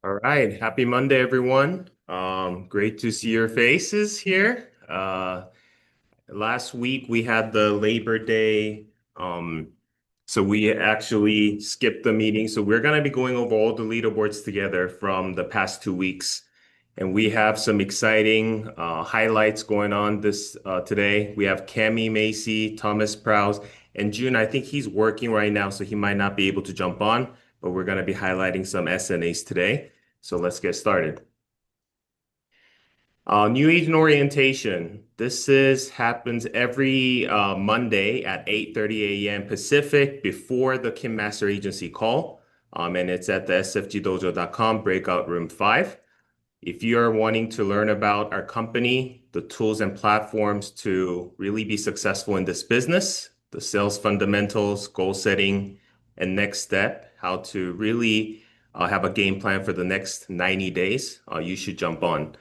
All right. Happy Monday, everyone. Great to see your faces here. Last week we had the Labor Day. Um, so we actually skipped the meeting. So we're going to be going over all the leaderboards together from the past 2 weeks. And we have some exciting highlights going on this today. We have Cami Macy, Thomas Prowse, and June. I think he's working right now, so he might not be able to jump on, but we're going to be highlighting some SNAs today. So let's get started. New Agent Orientation. This is happens every Monday at 8:30 a.m. Pacific before the Kim Master Agency call. And it's at the sfgdojo.com breakout room 5. If you are wanting to learn about our company, the tools and platforms to really be successful in this business, the sales fundamentals, goal setting, and next step, how to really have a game plan for the next 90 days, you should jump on.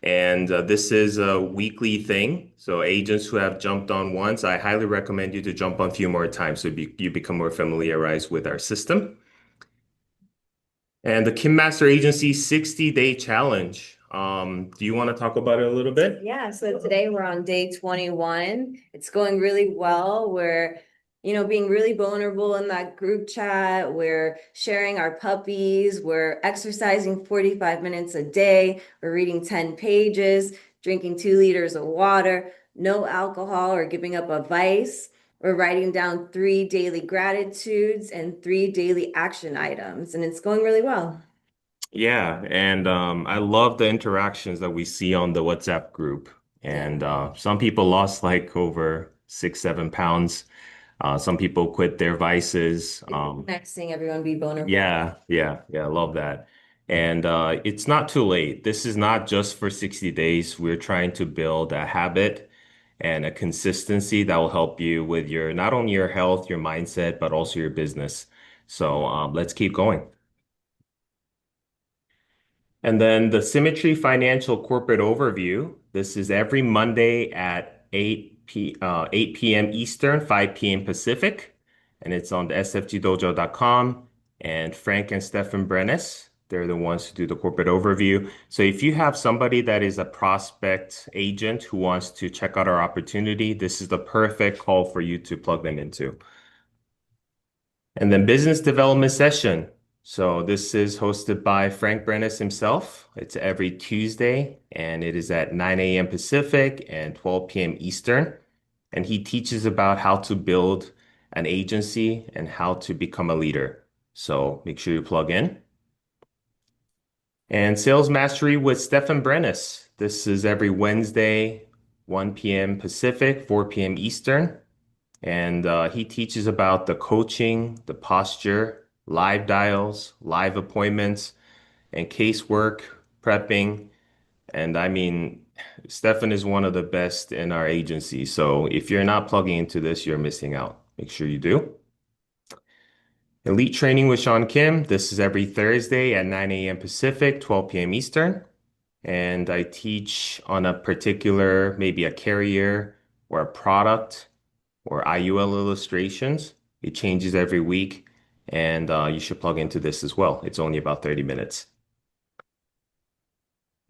And this is a weekly thing. So agents who have jumped on once, I highly recommend you to jump on a few more times so you become more familiarized with our system. And the Kim Master Agency 60-day challenge. Do you want to talk about it a little bit? Yeah, so today we're on day 21. It's going really well. We're, being really vulnerable in that group chat. We're sharing our puppies. We're exercising 45 minutes a day. We're reading 10 pages, drinking 2 liters of water, no alcohol or giving up a vice. We're writing down 3 daily gratitudes and 3 daily action items, and it's going really well. Yeah, and I love the interactions that we see on the WhatsApp group. And some people lost like over 6, 7 pounds. Some people quit their vices. Next thing, everyone be vulnerable. Yeah, I love that. And it's not too late. This is not just for 60 days. We're trying to build a habit and a consistency that will help you with your not only your health, your mindset, but also your business. So let's keep going. And then the Symmetry Financial Corporate Overview. This is every Monday at 8 p.m. Eastern, 5 p.m. Pacific. And it's on the sfgdojo.com. And Frank and Stefan Brennes, they're the ones who do the corporate overview. So if you have somebody that is a prospect agent who wants to check out our opportunity, this is the perfect call for you to plug them into. And then business development session. So this is hosted by Frank Brennis himself. It's every Tuesday and it is at 9 a.m. Pacific and 12 p.m. Eastern. And he teaches about how to build an agency and how to become a leader. So make sure you plug in. And Sales Mastery with Stefan Brennis. This is every Wednesday, 1 p.m. Pacific, 4 p.m. Eastern. And he teaches about the coaching, the posture, live dials, live appointments, and casework, prepping. And I mean, Stefan is one of the best in our agency. So if you're not plugging into this, you're missing out. Make sure you do. Elite Training with Sean Kim. This is every Thursday at 9 a.m. Pacific, 12 p.m. Eastern. And I teach on a particular, maybe a carrier or a product or IUL illustrations. It changes every week, and you should plug into this as well. It's only about 30 minutes.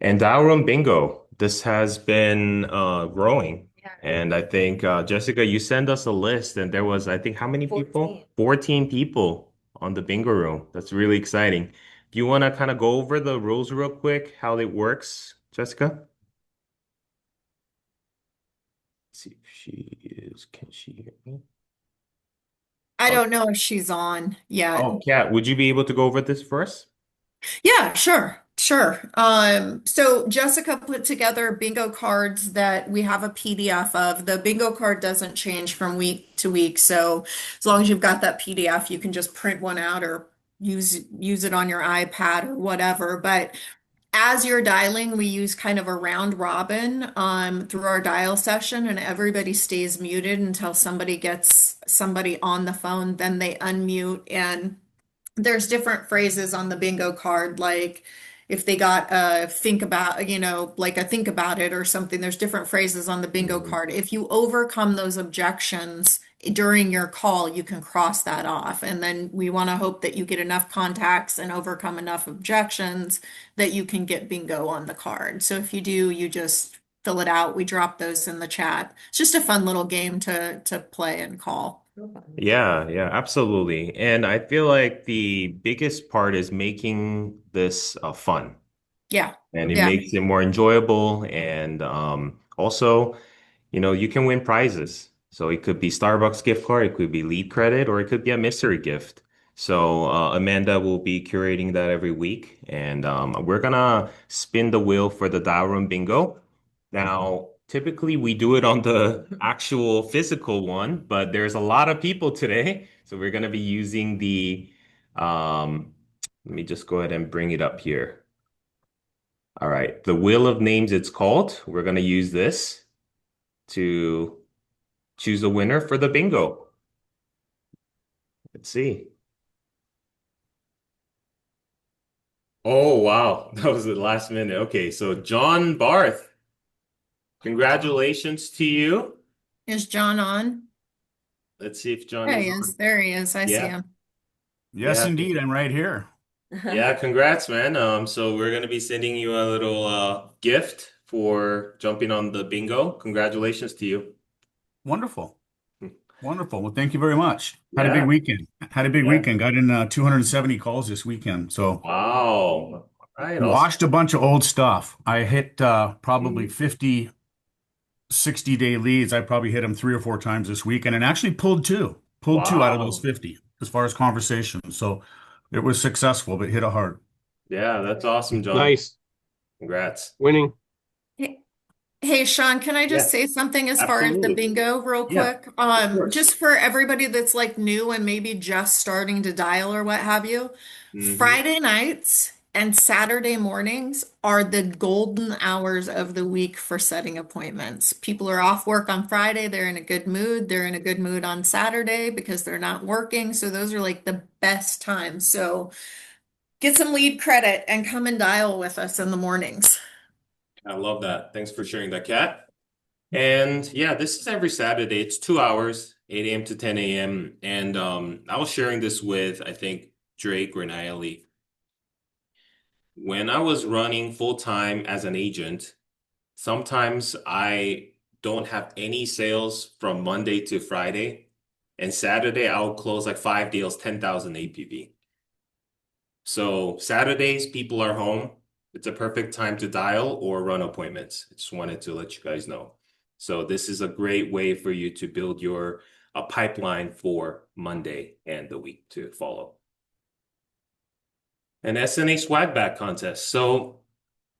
And Dial Room Bingo. This has been growing. Yeah. And I think, Jessica, you sent us a list, and there was, I think, how many people? 14 people on the bingo room. That's really exciting. Do you want to kind of go over the rules real quick, how it works, Jessica? Let's see if she is, can she hear me? I don't know if she's on yet. Oh, Kat, would you be able to go over this first? Yeah, sure, sure. So Jessica put together bingo cards that we have a PDF of. The bingo card doesn't change from week to week, so as long as you've got that PDF, you can just print one out or use it on your iPad or whatever. But as you're dialing, we use kind of a round robin through our dial session, and everybody stays muted until somebody gets somebody on the phone. Then they unmute, and there's different phrases on the bingo card, like if they got think about, like a think about it or something. There's different phrases on the bingo Mhm. card. If you overcome those objections during your call, you can cross that off. And then we want to hope that you get enough contacts and overcome enough objections that you can get bingo on the card. So if you do, you just fill it out. We drop those in the chat. It's just a fun little game to play and call. Yeah, yeah, absolutely. And I feel like the biggest part is making this fun, Yeah. and it Yeah. makes it more enjoyable. And also, you can win prizes. So it could be Starbucks gift card, it could be lead credit, or it could be a mystery gift. So Amanda will be curating that every week, and we're gonna spin the wheel for the dial room bingo. Now, typically we do it on the actual physical one, but there's a lot of people today, so we're gonna be using the. Um, Let me just go ahead and bring it up here. All right, the wheel of names it's called. We're gonna use this to choose a winner for the bingo. Let's see. Oh, wow. That was the last minute. Okay, so John Barth, congratulations to you. Is John on? Let's see if John There is he on. is. There he is. I see Yeah, him. Yes, yeah, indeed, I'm right here. yeah. Congrats, man. So we're gonna be sending you a little gift for jumping on the bingo. Congratulations to you. Wonderful. Wonderful. Well, thank you very much. Had a big Yeah, weekend. Had a big yeah. weekend. Got in 270 calls this weekend. So Wow. All right, awesome. washed a bunch of old stuff. I hit probably Mhm. 50, 60-day leads. I probably hit them 3 or 4 times this weekend and actually pulled two out of those Wow. 50 as far as conversations. So it was successful, but hit it hard. Yeah, that's awesome, John. Nice. Congrats. Winning. Hey, hey, Sean, can I just Yeah, say something as far as the absolutely. bingo real Yeah, quick? of course. Just for everybody that's like new and maybe just starting to dial or what have you, Hmm. Friday nights and Saturday mornings are the golden hours of the week for setting appointments. People are off work on Friday, they're in a good mood. They're in a good mood on Saturday because they're not working. So those are like the best times. So get some lead credit and come and dial with us in the mornings. I love that. Thanks for sharing that, Kat. And yeah, this is every Saturday. It's 2 hours, 8 a.m. to 10 a.m. And I was sharing this with, I think, Drake or Nayeli. When I was running full time as an agent, sometimes I don't have any sales from Monday to Friday. And Saturday, I'll close like 5 deals, 10,000 APV. So Saturdays, people are home. It's a perfect time to dial or run appointments. I just wanted to let you guys know. So this is a great way for you to build your a pipeline for Monday and the week to follow. An SNA swag bag contest. So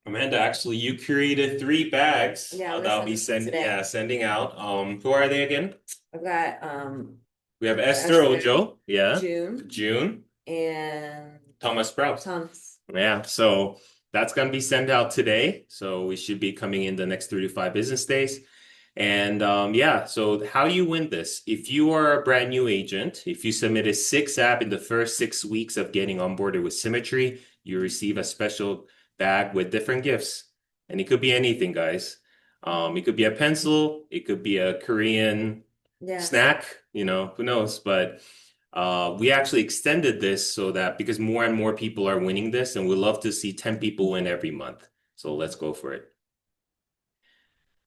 Amanda, actually, you created 3 bags Yeah, we're that I'll gonna be send them today. sending out. Who are they again? I've got We have Esther Esther, Ojo, yeah, June, June, and Thomas Sprout. Thomas. Yeah, so that's going to be sent out today. So we should be coming in the next 3 to 5 business days. And yeah, so how you win this? If you are a brand new agent, if you submitted 6 app in the first 6 weeks of getting onboarded with Symmetry, you receive a special bag with different gifts. And it could be anything, guys. It could be a pencil, it could be a Korean Yeah. snack, who knows? But we actually extended this so that because more and more people are winning this, and we love to see 10 people win every month. So let's go for it.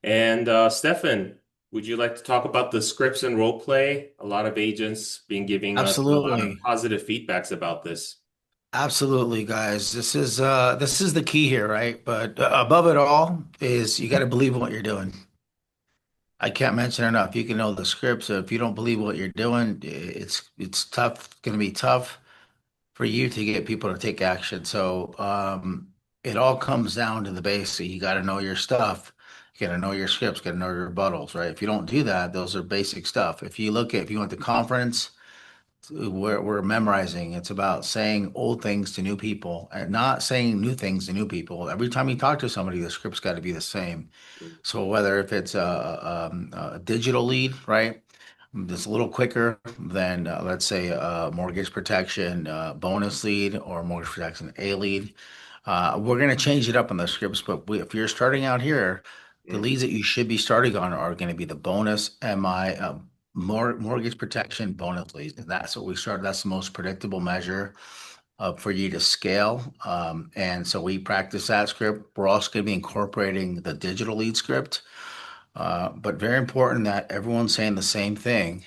And Stefan, would you like to talk about the scripts and role play? A lot of agents been giving us a lot of Absolutely. positive feedbacks about this. Absolutely, guys. This is the key here, right? But above it all is you got to believe in what you're doing. I can't mention enough. You can know the scripts. So if you don't believe what you're doing, it's tough. It's going to be tough for you to get people to take action. So it all comes down to the basic. You got to know your stuff. You got to know your scripts. Got to know your rebuttals, right? If you don't do that, those are basic stuff. If you went to conference. We're memorizing. It's about saying old things to new people and not saying new things to new people. Every time you talk to somebody, the script's got to be the same. So whether if it's a digital lead, right, that's a little quicker than let's say a mortgage protection bonus lead or mortgage protection A lead, we're going to change it up on the scripts. But if you're starting out here, the Mhm. leads that you should be starting on are going to be the bonus MI mortgage protection bonus leads. And that's what we started. That's the most predictable measure for you to scale. And so we practice that script. We're also going to be incorporating the digital lead script. But very important that everyone's saying the same thing.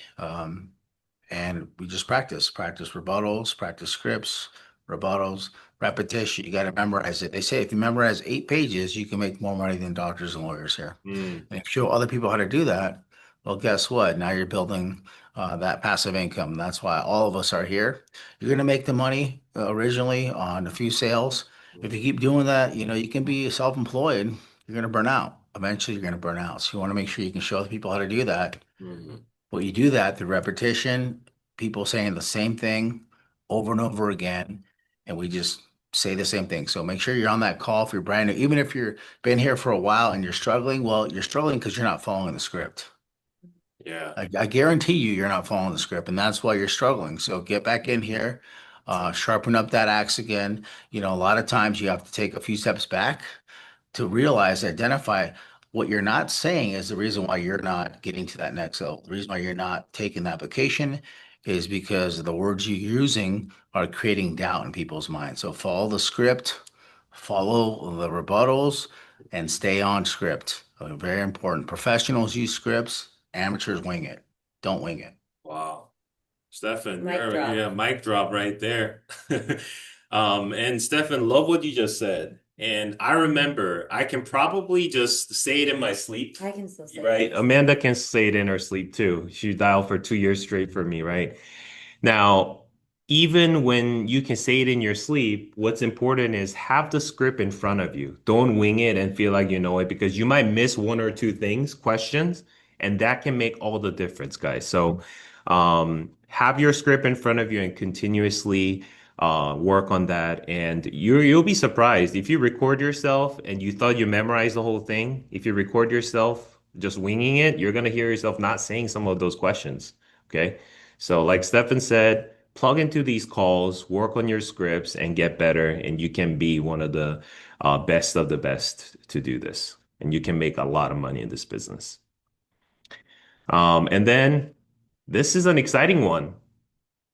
And we just practice rebuttals, practice scripts, rebuttals, repetition. You got to memorize it. They say if you memorize 8 pages, you can make more money than doctors and lawyers here. Mm, And if you show other people how to do that, well, guess what? Now you're building that passive income. That's why all of us are here. You're going to make the money originally on a few sales. If you keep doing that, you can be self-employed. You're going to burn out. Eventually, you're going to burn out. So you want to make sure you can show other people how to do that. mhm. Well, you do that through repetition, people saying the same thing over and over again, and we just say the same thing. So make sure you're on that call if you're brand new. Even if you're been here for a while and you're struggling, well, you're struggling because you're not following the script. Yeah. I guarantee you're not following the script, and that's why you're struggling. So get back in here, sharpen up that axe again. A lot of times you have to take a few steps back to realize, identify what you're not saying is the reason why you're not getting to that next level. The reason why you're not taking that vacation is because the words you're using are creating doubt in people's minds. So follow the script, follow the rebuttals, and stay on script. Very important. Professionals use scripts, amateurs wing it. Don't wing it. Wow. Stefan, Mic drop. yeah, mic drop right there. And Stefan, love what you just said. And I remember I can probably just say it in my sleep, I can still say right? it. Amanda can say it in her sleep too. She dialed for 2 years straight for me, right? Now, even when you can say it in your sleep, what's important is have the script in front of you. Don't wing it and feel like you know it because you might miss one or two things, questions, and that can make all the difference, guys. So, have your script in front of you and continuously work on that. And you'll be surprised if you record yourself and you thought you memorized the whole thing. If you record yourself just winging it, you're gonna hear yourself not saying some of those questions. Okay. So, like Stefan said, plug into these calls, work on your scripts, and get better. And you can be one of the best of the best to do this. And you can make a lot of money in this business. And then this is an exciting one.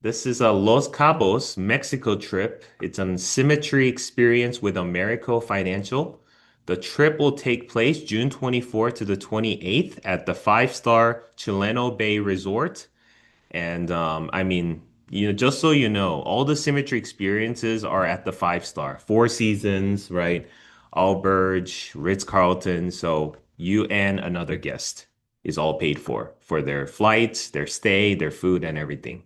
This is a Los Cabos, Mexico trip. It's an symmetry experience with Americo Financial. The trip will take place June 24th to the 28th at the five-star Chileno Bay Resort. And I mean, just so you know, all the symmetry experiences are at the five star, Four Seasons, right? Allburge, Ritz-Carlton. So you and another guest is all paid for their flights, their stay, their food, and everything.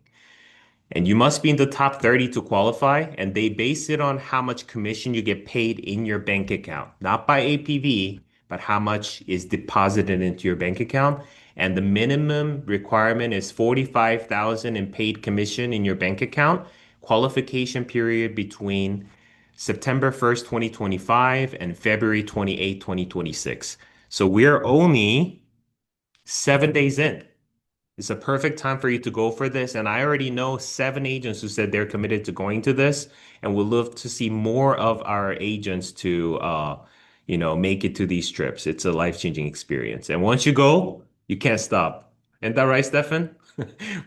And you must be in the top 30 to qualify, and they base it on how much commission you get paid in your bank account, not by APV, but how much is deposited into your bank account. And the minimum requirement is 45,000 in paid commission in your bank account. Qualification period between September 1st, 2025 and February 28th, 2026. So we're only 7 days in. It's a perfect time for you to go for this. And I already know 7 agents who said they're committed to going to this, and would love to see more of our agents to, make it to these trips. It's a life-changing experience. And once you go, you can't stop. Isn't that right, Stefan?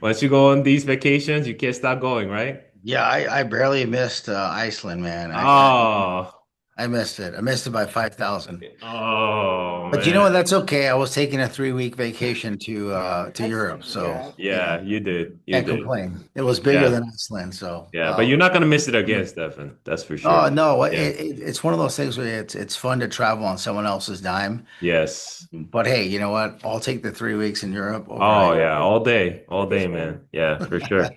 Once you go on these vacations, you can't stop going, right? Yeah, I barely missed Iceland, man. Oh, I missed it. I missed it by 5,000. oh But you know what? man. That's okay. I was taking a 3 week vacation to Europe, so Yeah. Yeah, you did. You can't did. complain. It was bigger Yeah. than Iceland, so Yeah. But you're not gonna miss it again, Stefan. That's for sure. oh no, Yeah. it's one of those things where it's fun to travel on someone else's dime. Yes. But hey, you know what? I'll take the 3 weeks in Europe over Oh Iceland. yeah, all day, man. Yeah, for sure.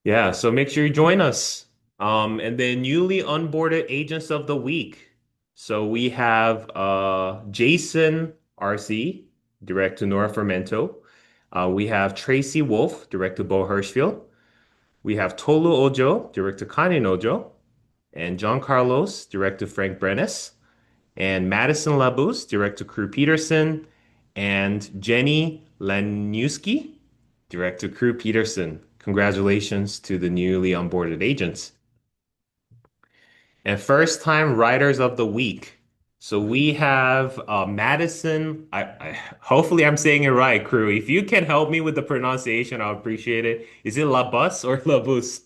Yeah, so make sure you join us. And then newly onboarded agents of the week. So we have Jason RC, direct to Nora Fermento. We have Tracy Wolf, direct to Bo Hirschfield. We have Tolu Ojo, direct to Kanin Ojo. And John Carlos, direct to Frank Brenes. And Madison Labus, direct to Crew Peterson. And Jenny Lanuski, direct to Crew Peterson. Congratulations to the newly onboarded agents. And first time writers of the week. So we have Madison. I hopefully I'm saying it right, crew. If you can help me with the pronunciation, I'll appreciate it. Is it La Bus or La Bus?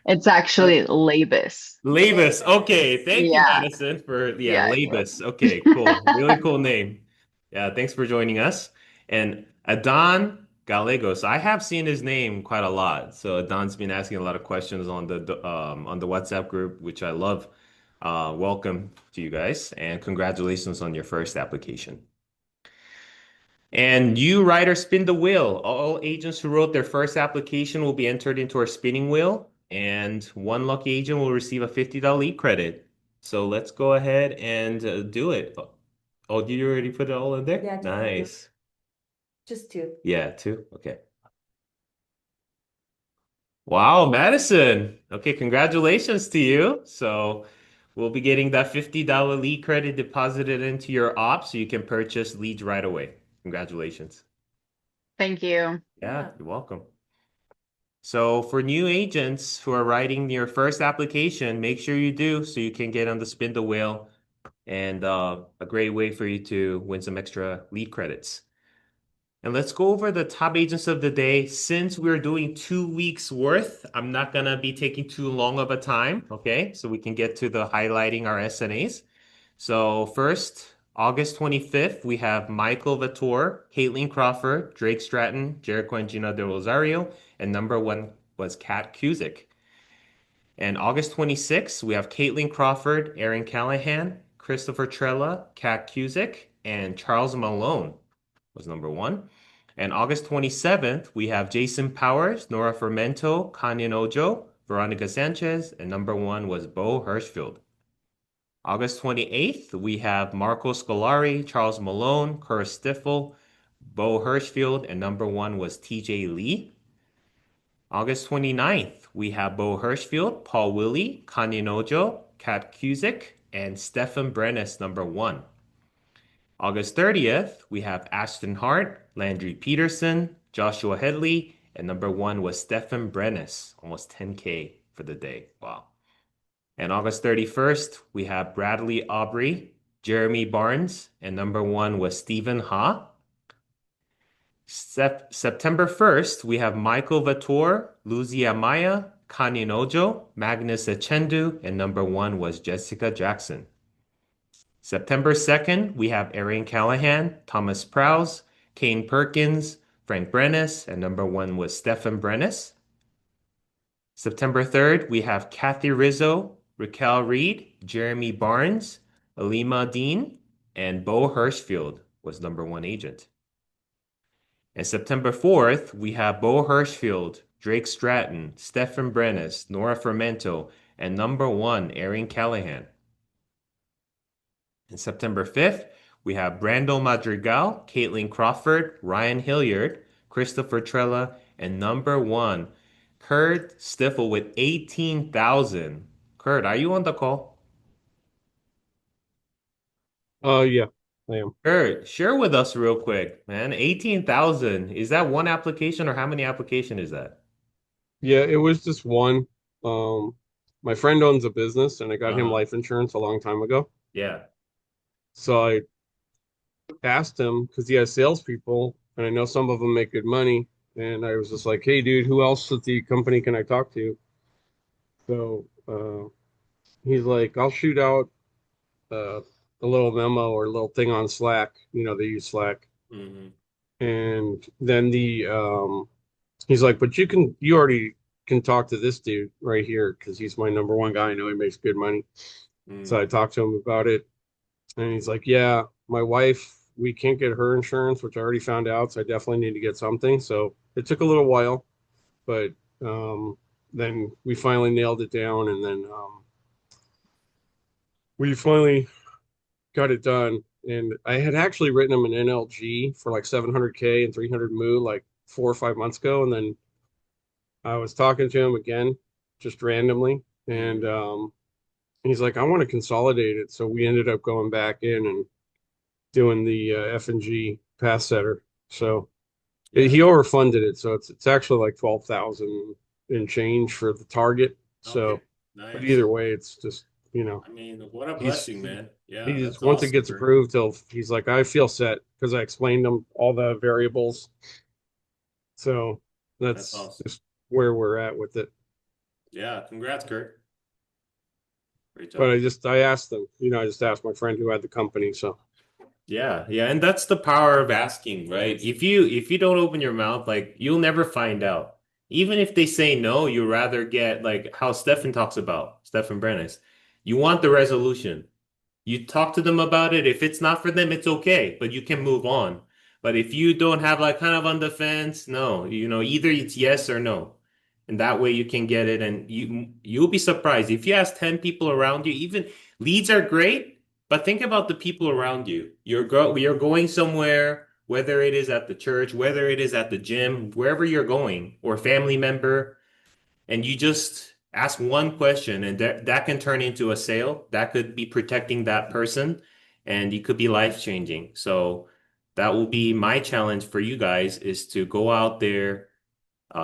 It's actually Labus. Labus. Okay, thank you, Yeah, Madison, for yeah, you're Labus. welcome. Okay, cool. Really cool name. Yeah, thanks for joining us. And Adon Gallegos. I have seen his name quite a lot. So Adon's been asking a lot of questions on the WhatsApp group, which I love. Welcome to you guys, and congratulations on your first application. And you, writer, spin the wheel. All agents who wrote their first application will be entered into our spinning wheel, and one lucky agent will receive a $50 lead credit. So let's go ahead and do it. Oh, did you already put it all in there? Yeah, Nice. just two. Yeah, two. Okay. Wow, Madison. Okay, congratulations to you. So we'll be getting that $50 lead credit deposited into your ops so you can purchase leads right away. Congratulations. Thank you. Yeah, you're welcome. So for new agents who are writing your first application, make sure you do so you can get on the spin the wheel and a great way for you to win some extra lead credits. And let's go over the top agents of the day. Since we're doing 2 weeks worth, I'm not gonna be taking too long of a time, okay? So we can get to the highlighting our SNAs. So first, August 25th, we have Michael Vator, Caitlin Crawford, Drake Stratton, Jericho and Gina De Rosario, and number one was Kat Cusick. And August 26th, we have Caitlin Crawford, Aaron Callahan, Christopher Trella, Kat Cusick, and Charles Malone was number one. And August 27th, we have Jason Powers, Nora Fermento, Kanyan Ojo, Veronica Sanchez, and number one was Bo Hirschfield. August 28th, we have Marco Scolari, Charles Malone, Kerr Stiffel, Bo Hirschfield, and number one was TJ Lee. August 29th, we have Bo Hirschfield, Paul Willie, Kanyan Ojo, Kat Cusick, and Stefan Brennes, number one. August 30th, we have Ashton Hart, Landry Peterson, Joshua Headley, and number one was Stefan Brennes, almost 10K for the day. Wow. And August 31st, we have Bradley Aubrey, Jeremy Barnes, and number one was Stephen Ha. September 1st, we have Michael Vator, Luzia Maya, Kanyan Ojo, Magnus Echendu, and number one was Jessica Jackson. September 2nd, we have Aaron Callahan, Thomas Prowse, Kane Perkins, Frank Brennes, and number one was Stefan Brennes. September 3rd, we have Kathy Rizzo, Raquel Reed, Jeremy Barnes, Alima Dean, and Bo Hirschfield was number one agent. And September 4th, we have Bo Hirschfield, Drake Stratton, Stefan Brennes, Nora Fermento, and number one, Aaron Callahan. And September 5th, we have Brando Madrigal, Caitlin Crawford, Ryan Hilliard, Christopher Trella, and number one, Kurt Stiffel with 18,000. Kurt, are you on the call? Yeah, I am. Kurt, share with us real quick, man. 18,000. Is that one application or how many application is that? Yeah, it was just one. Um, my friend owns a business and I got him Uh-huh. life insurance a long time ago. Yeah. So I asked him because he has salespeople and I know some of them make good money. And I was just like, hey, dude, who else at the company can I talk to? So he's like, I'll shoot out uh, a little memo or a little thing on Slack. You know, they use Slack. Mm-hmm. And then he's like, but you already can talk to this dude right here because he's my number one guy. I know he makes good money. So I talked to him about it. And he's like, yeah, my wife, we can't get her insurance, which I already found out. So I definitely need to get something. So it took a little while, but then we finally nailed it down. And then we finally got it done. And I had actually written him an NLG for like 700K and 300 Moo like 4 or 5 months ago. And then I was talking to him again, just randomly. And he's like, I want to consolidate it. So we ended up going back in and doing the F&G pass setter. So Yeah. he overfunded it. So it's actually like 12,000 and change for the target. So, Okay. but Nice. either way, it's just you know, I mean, what a he's blessing, man. he Yeah, just that's once it awesome, gets Kurt. approved, he's like, I feel set because I explained him all the variables. So That's that's awesome. just where we're at with it. Yeah, congrats, Kurt. Great But job. I asked them, I just asked my friend who had the company. So Yeah, yeah, and that's the power of asking, right? If you don't open your mouth, like you'll never find out. Even if they say no, you'd rather get like how Stefan talks about, Stefan Brennis. You want the resolution. You talk to them about it. If it's not for them, it's okay, but you can move on. But if you don't have like kind of on the fence, no, either it's yes or no. And that way you can get it and you'll be surprised. If you ask 10 people around you, even leads are great, but think about the people around you. You're going somewhere, whether it is at the church, whether it is at the gym, wherever you're going, or family member, and you just ask one question and that can turn into a sale. That could be protecting that person and it could be life changing. So that will be my challenge for you guys is to go out there,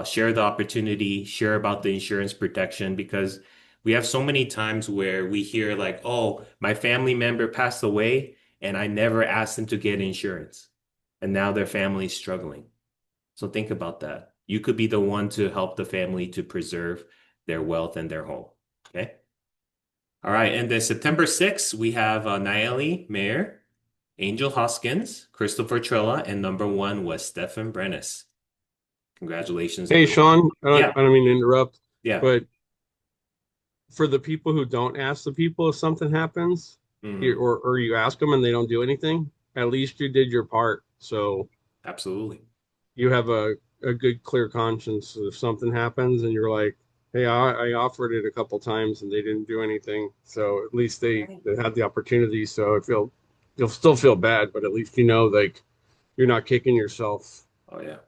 share the opportunity, share about the insurance protection because we have so many times where we hear like, oh, my family member passed away and I never asked them to get insurance. And now their family is struggling. So think about that. You could be the one to help the family to preserve their wealth and their home. Okay. All right. And then September 6th, we have Nayeli Mayer, Angel Hoskins, Christopher Trilla, and number one was Stefan Brennis. Congratulations, hey, everyone. Sean, Yeah. I don't mean to interrupt, Yeah. but for the people who don't ask the people if something happens, Mhm. or you ask them and they don't do anything, at least you did your part. So Absolutely. you have a good, clear conscience if something happens and you're like, hey, I offered it a couple times and they didn't do anything. So at least Right. they had the opportunity. So you'll still feel bad, but at least like you're not kicking yourself. Oh, yeah.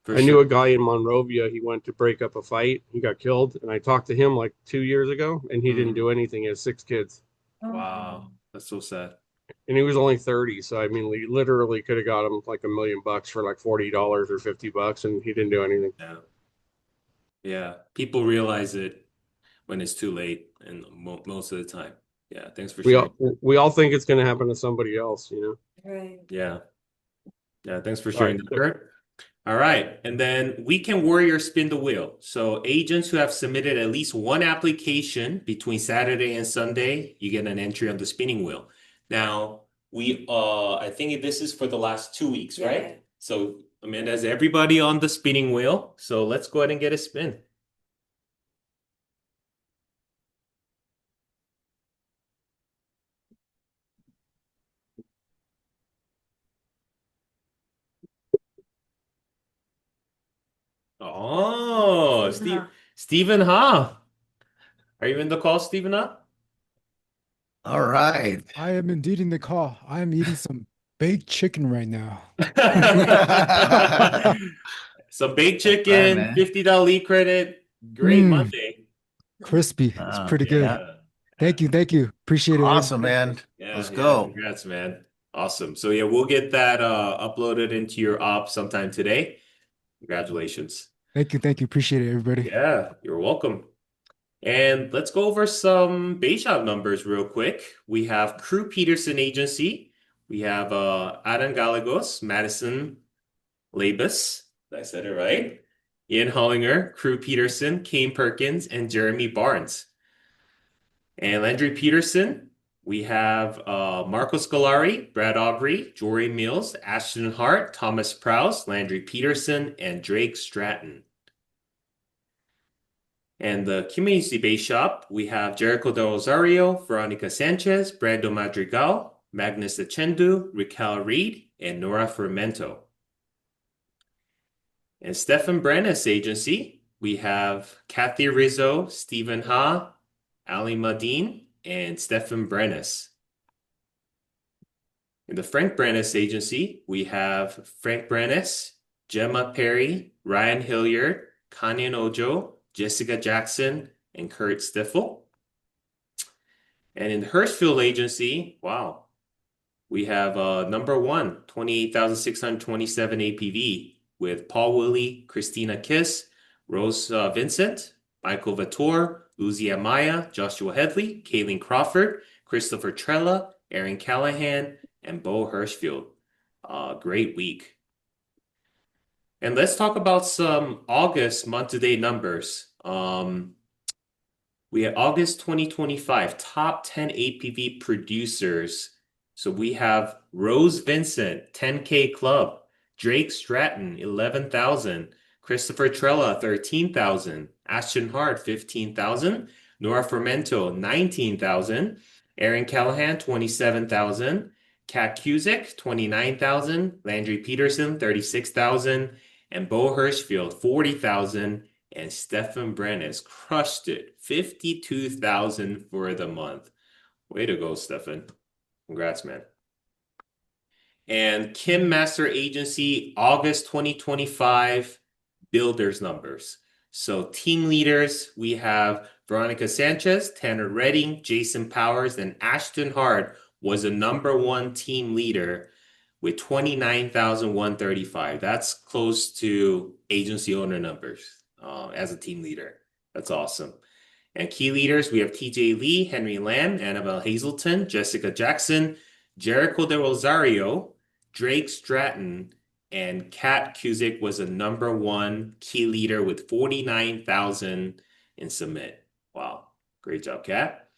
For I knew sure. a guy in Monrovia. He went to break up a fight. He got killed, and I talked to him like 2 years ago, and he didn't Mhm. do anything. He has 6 kids, Wow. That's so sad. and he was only 30. So I mean, we literally could have got him like $1 million for like $40 or $50, and he didn't do anything. Yeah. Yeah. People realize it when it's too late and most of the time. Yeah. Thanks for We sharing. all we all think it's going to happen to somebody else. Right. Yeah. Yeah. Thanks for All right. sharing that, Kurt. All right. And then Weekend Warrior spin the wheel. So agents who have submitted at least one application between Saturday and Sunday, you get an entry on the spinning wheel. Now, I think this is for the last 2 weeks, Yeah. right? So Amanda's everybody on the spinning wheel. So let's go ahead and get a spin. Oh, Stephen Ha. Are you in the call, Stephen Ha? All right. I am indeed in the call. I am eating some baked chicken right now. Some baked Right, chicken, man. $50 lead credit. Great Mmm, Monday. crispy. It's pretty good. Yeah. Thank you. Thank you. Appreciate it, Awesome, everybody. man. Yeah, Let's yeah. go. Congrats, man. Awesome. So yeah, we'll get that uploaded into your op sometime today. Congratulations. Thank you. Thank you. Appreciate it, everybody. Yeah, you're welcome. And let's go over some base shop numbers real quick. We have Crew Peterson Agency. We have Adam Gallegos, Madison Labus. Did I said it right? Ian Hollinger, Crew Peterson, Kane Perkins, and Jeremy Barnes. And Landry Peterson, we have Marco Scolari, Brad Aubrey, Jory Mills, Ashton Hart, Thomas Prowse, Landry Peterson, and Drake Stratton. And the community base shop, we have Jericho Del Rosario, Veronica Sanchez, Brando Madrigal, Magnus Achendu, Raquel Reed, and Nora Fermento. And Stefan Brannis Agency, we have Kathy Rizzo, Stephen Ha, Ali Madine, and Stefan Brannis. In the Frank Brannis Agency, we have Frank Brannis, Gemma Perry, Ryan Hilliard, Kanyan Ojo, Jessica Jackson, and Kurt Stiffel. And in the Hirschfield Agency, wow, we have number one, 28,627 APV with Paul Willie, Christina Kiss, Rose Vincent, Michael Vettor, Uzi Amaya, Joshua Headley, Kayleen Crawford, Christopher Trella, Aaron Callahan, and Bo Hirschfield. Great week. And let's talk about some August month-to-date numbers. We have August 2025 top 10 APV producers. So we have Rose Vincent, 10K Club, Drake Stratton, 11,000, Christopher Trella, 13,000, Ashton Hart, 15,000, Nora Fermento, 19,000, Aaron Callahan, 27,000, Kat Cusick, 29,000, Landry Peterson, 36,000, and Bo Hirschfield, 40,000. And Stefan Brennes crushed it. 52,000 for the month. Way to go, Stefan. Congrats, man. And Kim Master Agency, August 2025 builders numbers. So team leaders, we have Veronica Sanchez, Tanner Redding, Jason Powers, and Ashton Hart was the #1 team leader with 29,135. That's close to agency owner numbers. As a team leader. That's awesome. And key leaders, we have TJ Lee, Henry Lamb, Annabelle Hazelton, Jessica Jackson, Jericho De Rosario, Drake Stratton, and Kat Cusick was a #1 key leader with 49,000 in submit. Wow. Great job, Kat.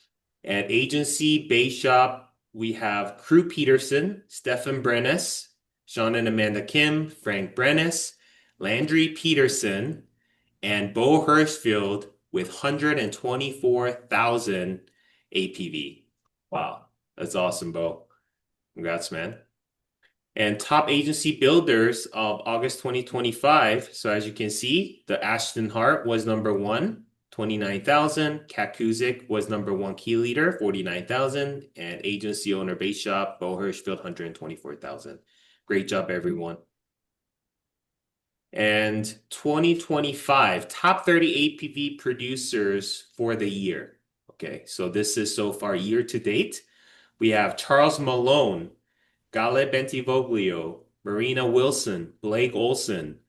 At agency base shop, we have Crew Peterson, Stefan Brennes, Sean and Amanda Kim, Frank Brennes, Landry Peterson, and Bo Hirschfield with 124,000 APV. Wow, that's awesome, Bo. Congrats, man. And top agency builders of August 2025. So as you can see, the Ashton Hart was #1, 29,000. Kat Kuzik was #1 key leader, 49,000. And agency owner base shop, Bo Hirschfield, 124,000. Great job, everyone. And 2025 top 30 APV producers for the year. Okay, so this is so far year to date. We have Charles Malone, Gale Bentivoglio, Marina Wilson, Blake Olson,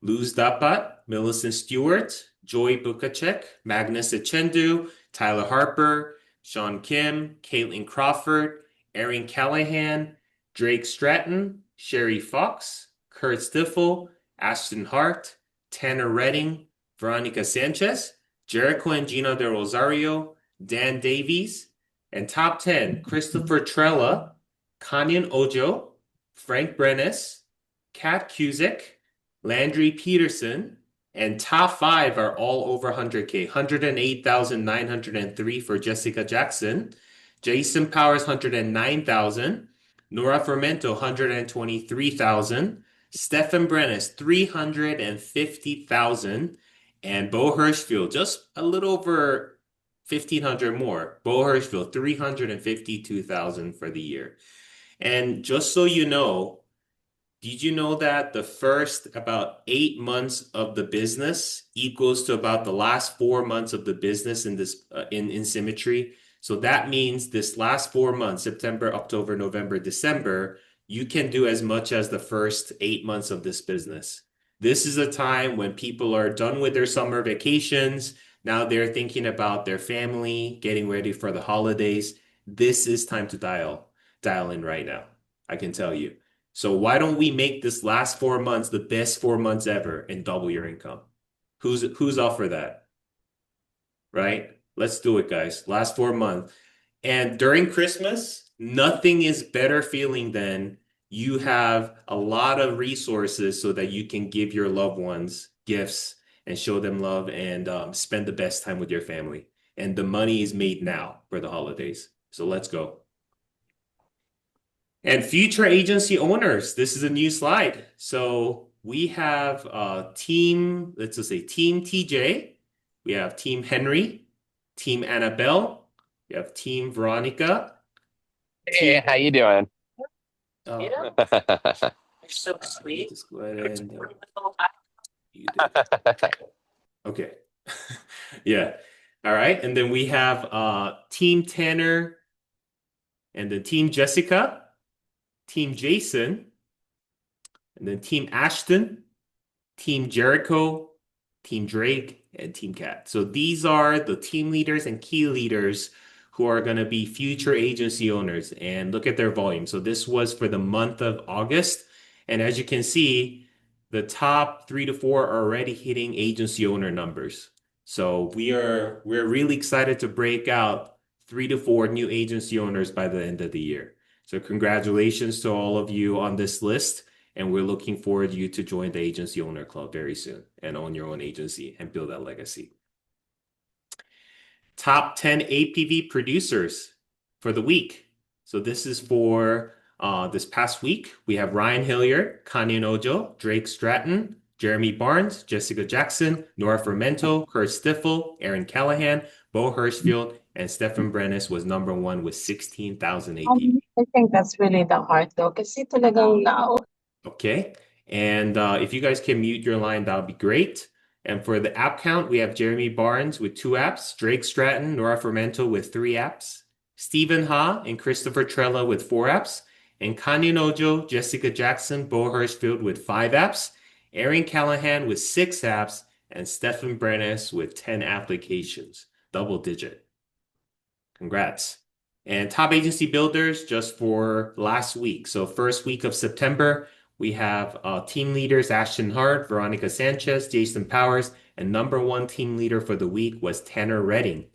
Luz Dapat, Millicent Stewart, Joy Bukacek, Magnus Echendu, Tyler Harper, Sean Kim, Caitlin Crawford, Aaron Callahan, Drake Stratton, Sherry Fox, Kurt Stiffel, Ashton Hart, Tanner Redding, Veronica Sanchez, Jericho and Gino De Rosario, Dan Davies, and top 10, Christopher Trella, Kanyan Ojo, Frank Brennes, Kat Cusick, Landry Peterson, and top 5 are all over 100K. 108,903 for Jessica Jackson, Jason Powers, 109,000, Nora Fermento, 123,000, Stefan Brennes, 350,000, and Bo Hirschfield, just a little over 1,500 more. Bo Hirschfield, 352,000 for the year. And just so you know, did you know that the first about 8 months of the business equals to about the last 4 months of the business in this in symmetry? So that means this last 4 months, September, October, November, December, you can do as much as the first 8 months of this business. This is a time when people are done with their summer vacations. Now they're thinking about their family, getting ready for the holidays. This is time to dial in right now, I can tell you. So why don't we make this last 4 months the best 4 months ever and double your income? Who's up for that? Right? Let's do it, guys. Last 4 months. And during Christmas, nothing is better feeling than you have a lot of resources so that you can give your loved ones gifts and show them love and spend the best time with your family. And the money is made now for the holidays. So let's go. And future agency owners, this is a new slide. So we have team, let's just say team TJ, we have team Henry, team Annabelle, we have team Veronica. Hey, how you doing? You're so sweet. Just go ahead and you did. Okay. Yeah. All right. And then we have team Tanner and then team Jessica, team Jason, and then team Ashton, team Jericho, Team Drake, and Team Cat. So these are the team leaders and key leaders who are going to be future agency owners. And look at their volume. So this was for the month of August. And as you can see, the top 3 to 4 are already hitting agency owner numbers. So we're really excited to break out 3 to 4 new agency owners by the end of the year. So congratulations to all of you on this list. And we're looking forward to you to join the agency owner club very soon and own your own agency and build that legacy. Top 10 APV producers for the week. So this is for this past week. We have Ryan Hilliard, Kanye Ojo, Drake Stratton, Jeremy Barnes, Jessica Jackson, Nora Fermento, Kurt Stiffel, Aaron Callahan, Bo Hirschfield, and Stefan Brennis was number 1 with 16,000 APV. I think that's really the heart though, kasi talagang now. Okay. And if you guys can mute your line, that would be great. And for the app count, we have Jeremy Barnes with 2 apps, Drake Stratton, Nora Fermento with 3 apps, Stephen Ha and Christopher Trella with 4 apps, and Kanye Ojo, Jessica Jackson, Bo Hirschfield with 5 apps, Aaron Callahan with 6 apps, and Stefan Brennis with 10 applications, double digit. Congrats. And top agency builders just for last week. So first week of September, we have team leaders Ashton Hart, Veronica Sanchez, Jason Powers, and number 1 team leader for the week was Tanner Redding.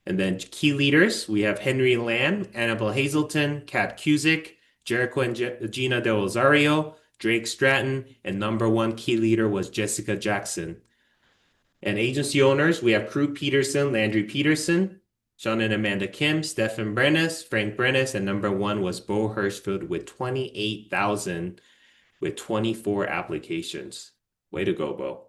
And then key leaders, we have Henry Lamb, Annabelle Hazelton, Kat Cusick, Jericho and Gina Del Rosario, Drake Stratton, and number 1 key leader was Jessica Jackson. And agency owners, we have Crew Peterson, Landry Peterson, Sean and Amanda Kim, Stefan Brennis, Frank Brennis, and number 1 was Bo Hirschfield with 28,000 with 24 applications. Way to go, Bo.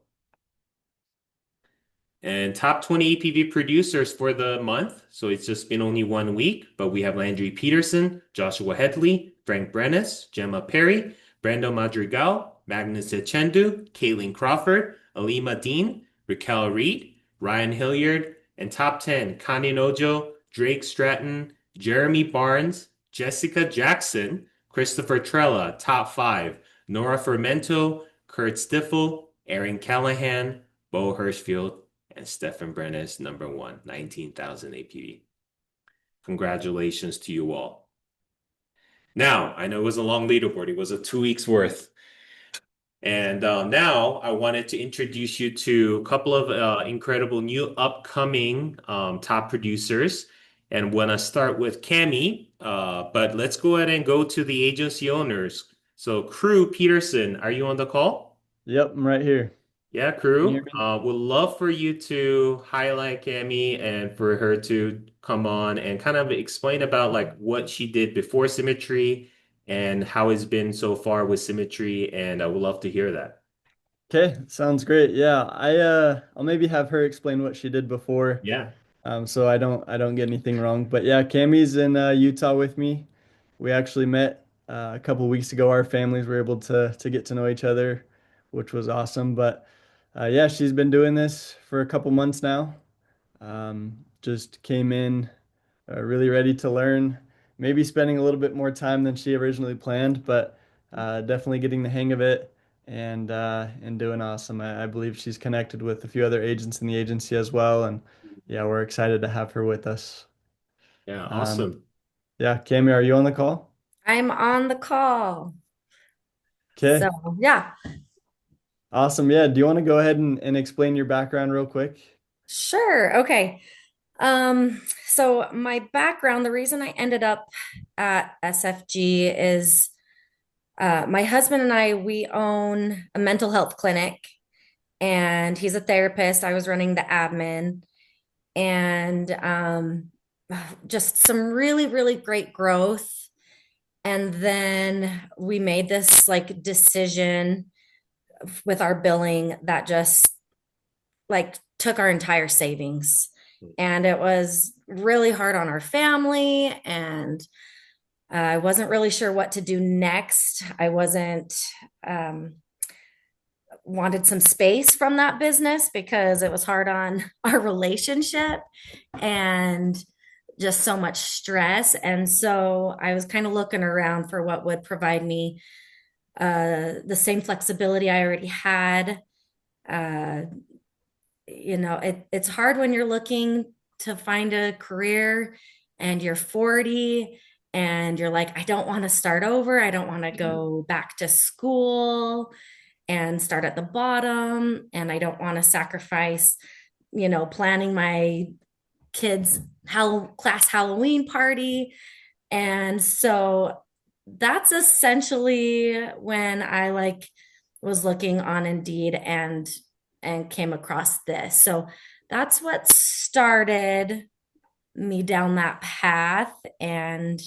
And top 20 APV producers for the month. So it's just been only 1 week, but we have Landry Peterson, Joshua Headley, Frank Brennis, Gemma Perry, Brando Madrigal, Magnus Echendu, Caitlin Crawford, Alima Dean, Raquel Reed, Ryan Hilliard, and top 10, Kanye Ojo, Drake Stratton, Jeremy Barnes, Jessica Jackson, Christopher Trella, top 5, Nora Fermento, Kurt Stiffel, Aaron Callahan, Bo Hirschfield, and Stefan Brennis, number 1, 19,000 APV. Congratulations to you all. Now, I know it was a long leaderboard. It was a 2 weeks worth. And now I wanted to introduce you to a couple of incredible new upcoming top producers. And want to start with Cami, but let's go ahead and go to the agency owners. So Crew Peterson, are you on the call? Yep, I'm right here. Yeah, Can you Crew. hear me? Would love for you to highlight Cami and for her to come on and kind of explain about like what she did before Symmetry and how it's been so far with Symmetry, and I would love to hear that. Okay, sounds great. Yeah, I'll maybe have her explain what she did before, Yeah. so I don't get anything wrong. But yeah, Cammie's in Utah with me. We actually met a couple weeks ago. Our families were able to get to know each other, which was awesome. But yeah, she's been doing this for a couple months now. Just came in really ready to learn. Maybe spending a little bit more time than she originally planned, but definitely getting the hang of it and doing awesome. I believe she's connected with a few other agents in the agency as well, and yeah, we're excited to have her with us. Yeah, awesome. Yeah, Cammie, are you on the call? I'm on the call. Okay, So, yeah, awesome. Yeah, do you want to go ahead and explain your background real quick? sure. Okay. So my background, the reason I ended up at SFG is my husband and I, we own a mental health clinic, and he's a therapist. I was running the admin, and just some really, really great growth. And then we made this like decision with our billing that just like took our entire savings. And it was really hard on our family, and I wasn't really sure what to do next. I wasn't wanted some space from that business because it was hard on our relationship and just so much stress. And so I was kind of looking around for what would provide me the same flexibility I already had, it's hard when you're looking to find a career and you're 40 and you're like, I don't want to start over. I don't want to go back to school and start at the bottom. And I don't want to sacrifice, planning my kids' class Halloween party. And so that's essentially when I was looking on Indeed and came across this. So that's what started me down that path. And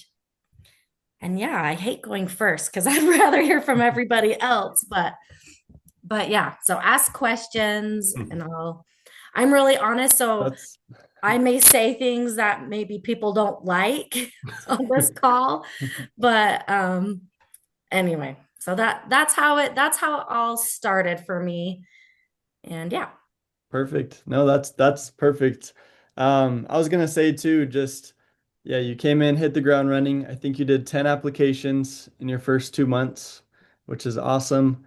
yeah, I hate going first because I'd rather hear from everybody else. But yeah, so ask questions and I'm really honest. So That's I may say things that maybe people don't like on this call, but anyway, so that's how it all started for me. And yeah. perfect. No, that's perfect. I was gonna say too, just yeah, you came in, hit the ground running. I think you did 10 applications in your first 2 months, which is awesome.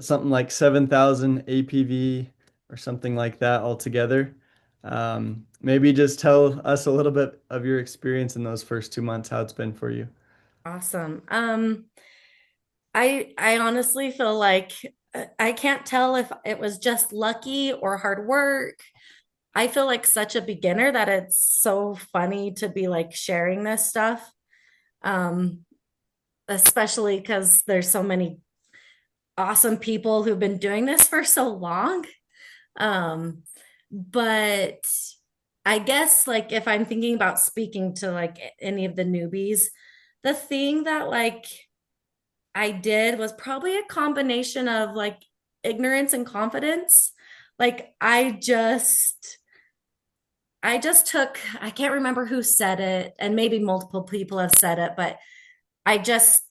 Something like 7,000 APV or something like that altogether. Maybe just tell us a little bit of your experience in those first 2 months, how it's been for you. Awesome. I honestly feel like I can't tell if it was just lucky or hard work. I feel like such a beginner that it's so funny to be like sharing this stuff. Um, Especially because there's so many awesome people who've been doing this for so long. Um, but I guess like if I'm thinking about speaking to like any of the newbies, the thing that like I did was probably a combination of like ignorance and confidence. Like I just took, I can't remember who said it, and maybe multiple people have said it, but I just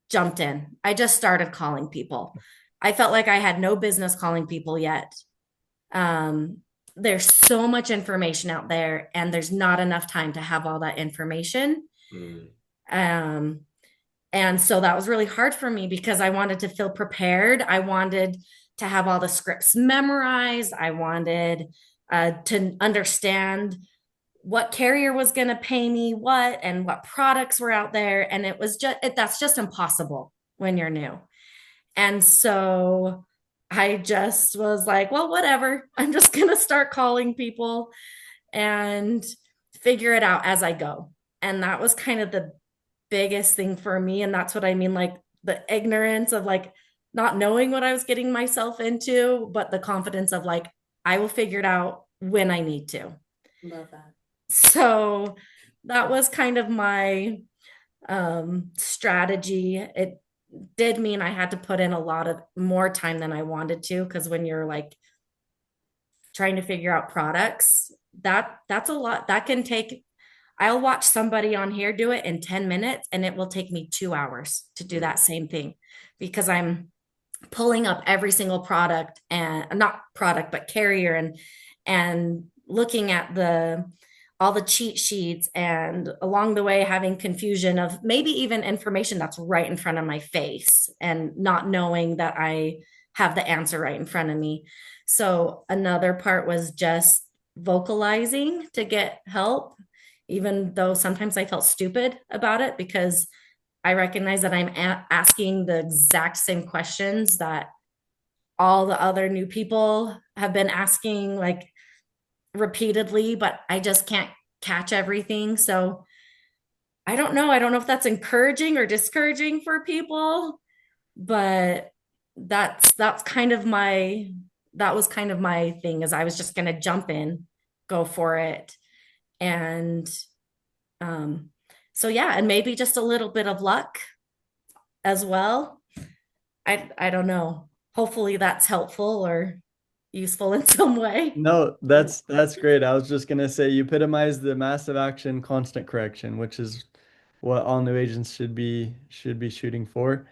jumped in. I just started calling people. I felt like I had no business calling people yet. Um, there's so much information out there, and there's not enough time to have all that information. Mm. Um, and so that was really hard for me because I wanted to feel prepared. I wanted to have all the scripts memorized. I wanted to understand what carrier was going to pay me what and what products were out there. And it was that's just impossible when you're new. And so I just was like, well, whatever. I'm just going to start calling people and figure it out as I go. And that was kind of the biggest thing for me. And that's what I mean, like the ignorance of like not knowing what I was getting myself into, but the confidence of like, I will figure it out when I need to. Love that. So that was kind of my strategy. It did mean I had to put in a lot of more time than I wanted to, because when you're like trying to figure out products, that's a lot. That can take, I'll watch somebody on here do it in 10 minutes and it will take me 2 hours to do that same thing because I'm pulling up every single product, and not product, but carrier, and looking at all the cheat sheets, and along the way having confusion of maybe even information that's right in front of my face and not knowing that I have the answer right in front of me. So another part was just vocalizing to get help, even though sometimes I felt stupid about it because I recognize that I'm asking the exact same questions that all the other new people have been asking like repeatedly, but I just can't catch everything. So I don't know. I don't know if that's encouraging or discouraging for people, but that's kind of that was kind of my thing, is I was just going to jump in, go for it. And so yeah, and maybe just a little bit of luck as well. I don't know. Hopefully that's helpful or useful in some way. No, that's great. I was just gonna say you epitomize the massive action, constant correction, which is what all new agents should be shooting for.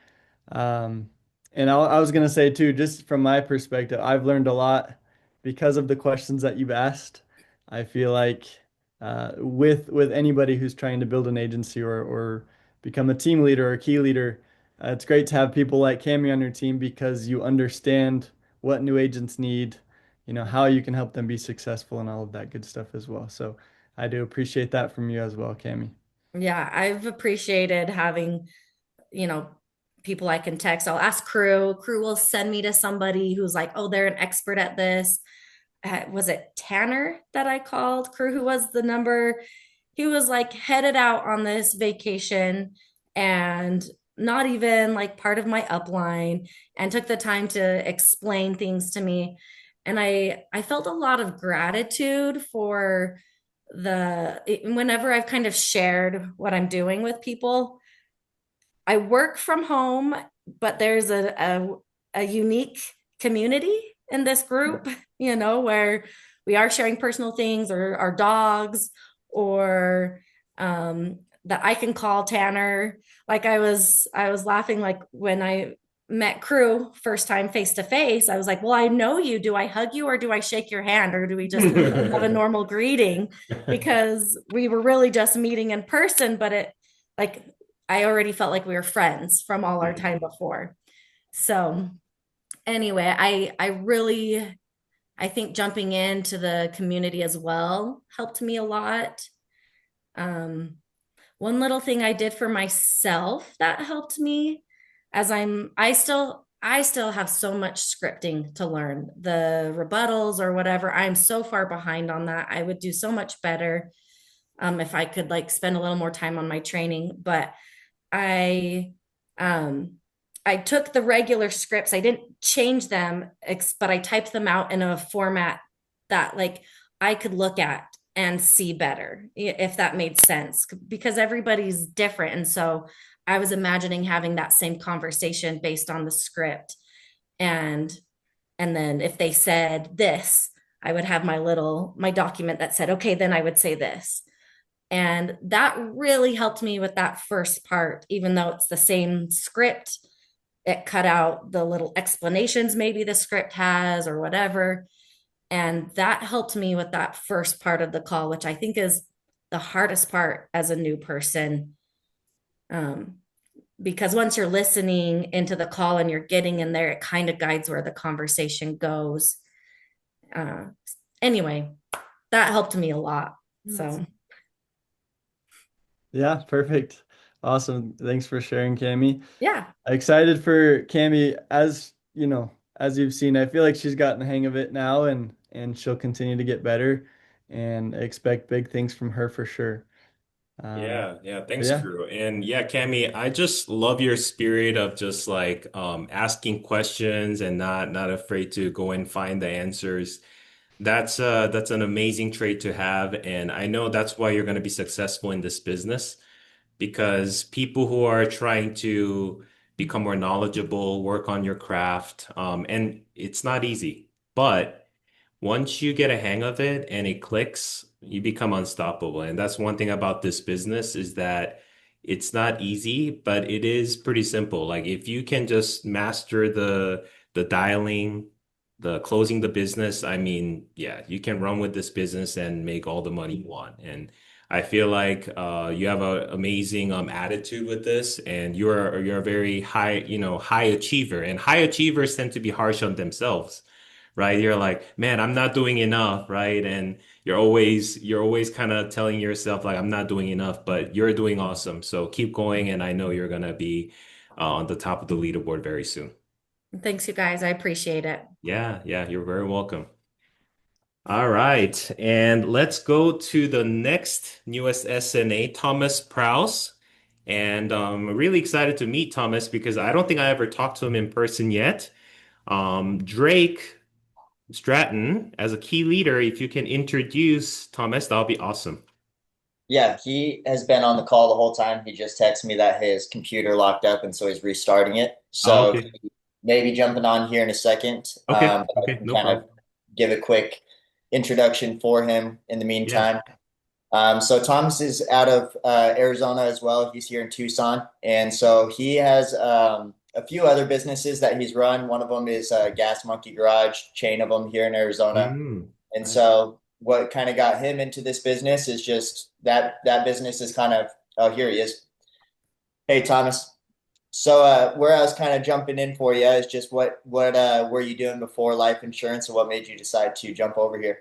Um, and I was gonna say too, just from my perspective, I've learned a lot because of the questions that you've asked. I feel like with anybody who's trying to build an agency or become a team leader or a key leader, it's great to have people like Cami on your team because you understand what new agents need. how you can help them be successful and all of that good stuff as well. So I do appreciate that from you as well, Cami. Yeah, I've appreciated having, you know, people I can text. I'll ask crew. Crew will send me to somebody who's like, oh, they're an expert at this. Was it Tanner that I called? Crew, who was the number? He was like headed out on this vacation and not even like part of my upline, and took the time to explain things to me. And I felt a lot of gratitude for whenever I've kind of shared what I'm doing with people. I work from home, but there's a unique community in this group, where we are sharing personal things, or our dogs, or that I can call Tanner. Like I was laughing, like when I met crew first time face to face, I was like, well, I know you. Do I hug you, or do I shake your hand, or do we just have a normal greeting? Because we were really just meeting in person, but I already felt like we were friends from all our time before. So anyway, I think jumping into the community as well helped me a lot. One little thing I did for myself that helped me, as I still have so much scripting to learn, the rebuttals or whatever. I'm so far behind on that. I would do so much better if I could like spend a little more time on my training. But I I took the regular scripts. I didn't change them, but I typed them out in a format that like I could look at and see better, if that made sense, because everybody's different. And so I was imagining having that same conversation based on the script. And then if they said this, I would have my document that said, okay, then I would say this. And that really helped me with that first part, even though it's the same script. It cut out the little explanations maybe the script has or whatever. And that helped me with that first part of the call, which I think is the hardest part as a new person. Because once you're listening into the call and you're getting in there, it kind of guides where the conversation goes. Anyway, that helped me a lot. So. Yeah, perfect. Awesome. Thanks for sharing, Cami. Yeah. Excited for Cami. As as you've seen, I feel like she's gotten the hang of it now, and she'll continue to get better, and expect big things from her for sure. Yeah. Thanks, yeah. Drew. And yeah, Cami, I just love your spirit of just like asking questions and not afraid to go and find the answers. That's an amazing trait to have, and I know that's why you're going to be successful in this business, because people who are trying to become more knowledgeable, work on your craft, and it's not easy, but once you get a hang of it and it clicks, you become unstoppable. And that's one thing about this business, is that it's not easy, but it is pretty simple. Like if you can just master the dialing, the closing the business, I mean, yeah, you can run with this business and make all the money you want. And I feel like you have an amazing attitude with this, and you're a very high achiever, and high achievers tend to be harsh on themselves, right? You're like, man, I'm not doing enough, right? And you're always kind of telling yourself like, I'm not doing enough, but you're doing awesome. So keep going, and I know you're gonna be on the top of the leaderboard very soon. Thanks, you guys. I appreciate it. Yeah, you're very welcome. All right, and let's go to the next newest SNA, Thomas Prouse. And I'm really excited to meet Thomas because I don't think I ever talked to him in person yet. Drake Stratton, as a key leader, if you can introduce Thomas, that'll be awesome. Yeah, he has been on the call the whole time. He just texted me that his computer locked up, and so he's restarting it. So okay. he may be jumping on here in a second. Okay, I can no kind problem. of give a quick introduction for him in the meantime. So Thomas is out of Arizona as well. He's here in Tucson. And so he has a few other businesses that he's run. One of them is Gas Monkey Garage, chain of them here in Arizona. And so what kind of got him into this business is just that business is kind of, oh, here he is. Hey, Thomas. So where I was kind of jumping in for you is just what were you doing before life insurance, and what made you decide to jump over here?